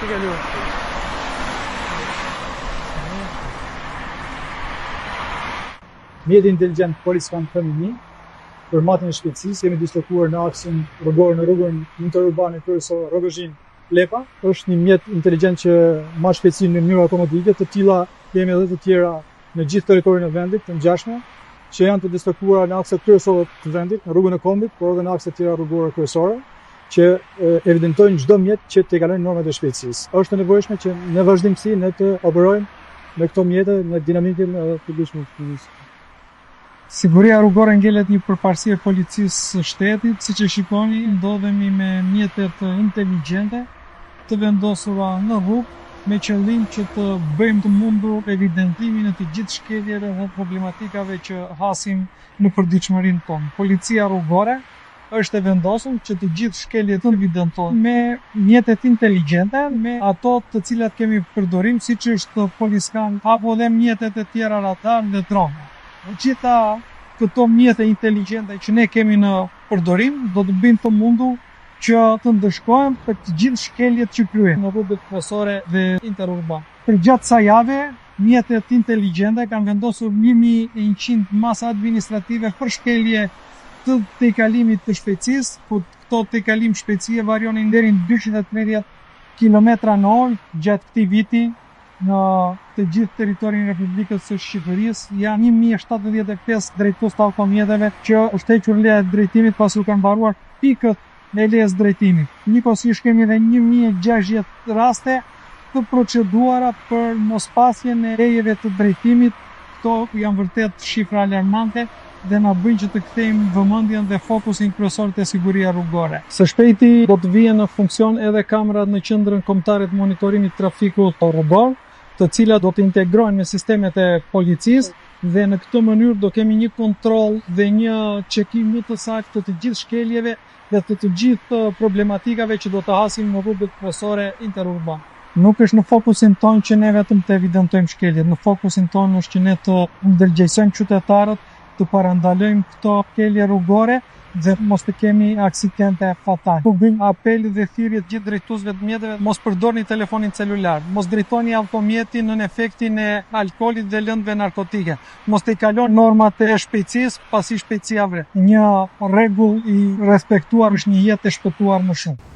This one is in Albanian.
Ti kalu. Mjeti inteligjent Poliskan Femini, për matin e shpejtësisë, jemi dislokuar në aksin rrugor në rrugën interurbane kryesore Rrogozhin-Lepa. Është një mjet inteligjent që marr shpejtësinë në mënyrë automatike, të tilla kemi edhe të tjera në gjithë territorin e vendit, të ngjashme, që janë të dislokuara në akset kryesor të vendit, në rrugën e Kombit, por edhe në akset tjera rrugore kryesore, që evidentojnë çdo mjet që të kalojnë normat e shpejtësisë. Është e nevojshme që në vazhdimsi ne të operojmë me këto mjete në dinamikën e publikut. Siguria rrugore ngelet një përparësi e policisë së shtetit, siç e shikoni, ndodhemi me mjetet inteligjente të vendosura në rrugë me qëllim që të bëjmë të mundur evidentimin e të gjithë shkeljeve dhe problematikave që hasim në përditshmërinë tonë. Policia rrugore është e vendosur që të gjithë shkeljet të evidentohen me mjetet inteligjente, me ato të cilat kemi përdorim, siç është Poliskan apo dhe mjetet e tjera radar dhe drone. Gjitha këto mjete inteligjente që ne kemi në përdorim do të bëjnë të mundur që të ndëshkojmë për të gjithë shkeljet që kryejnë në rrugët kryesore dhe interurbane. Për gjatë kësaj jave, mjetet inteligjente kanë vendosur 1100 masa administrative për shkelje të tejkalimit të shpejtësisë, ku këto tejkalim shpejtësie varionin deri në 230 km/h gjatë këtij viti. Në të gjithë territorin e Republikës së Shqipërisë janë 1075 drejtues të automjeteve që është hequr leja e drejtimit pasi u kanë mbaruar pikët e lejës drejtimit. Njëkohësisht kemi edhe 1060 raste të proceduara për mospasjen e lejeve të drejtimit. Këto janë vërtet shifra alarmante dhe na bëjnë që të kthejmë vëmendjen dhe fokusin kryesor te siguria rrugore. Së shpejti do të vijnë në funksion edhe kamerat në qendrën kombëtare të monitorimit trafikut rrugor, të cilat do të integrohen me sistemet e policisë dhe në këtë mënyrë do kemi një kontroll dhe një çekim më të saktë të gjithë shkeljeve dhe të gjithë problematikave që do të hasim në rrugët kryesore interurbane. Nuk është në fokusin tonë që ne vetëm të evidentojmë shkeljet, në fokusin tonë është që ne të ndërgjegjsojmë qytetarët, të parandalojmë këto shkelje rrugore dhe mos të kemi aksidente fatale. Po bëjmë apel dhe thirrje të gjithë drejtuesve të mjeteve, mos përdorni telefonin celular, mos drejtoni automjetin në efektin e alkoolit dhe lëndëve narkotike, mos të kaloni normat e shpejtësisë pasi shpejtësia vret. Një rregull i respektuar është një jetë e shpëtuar më shumë.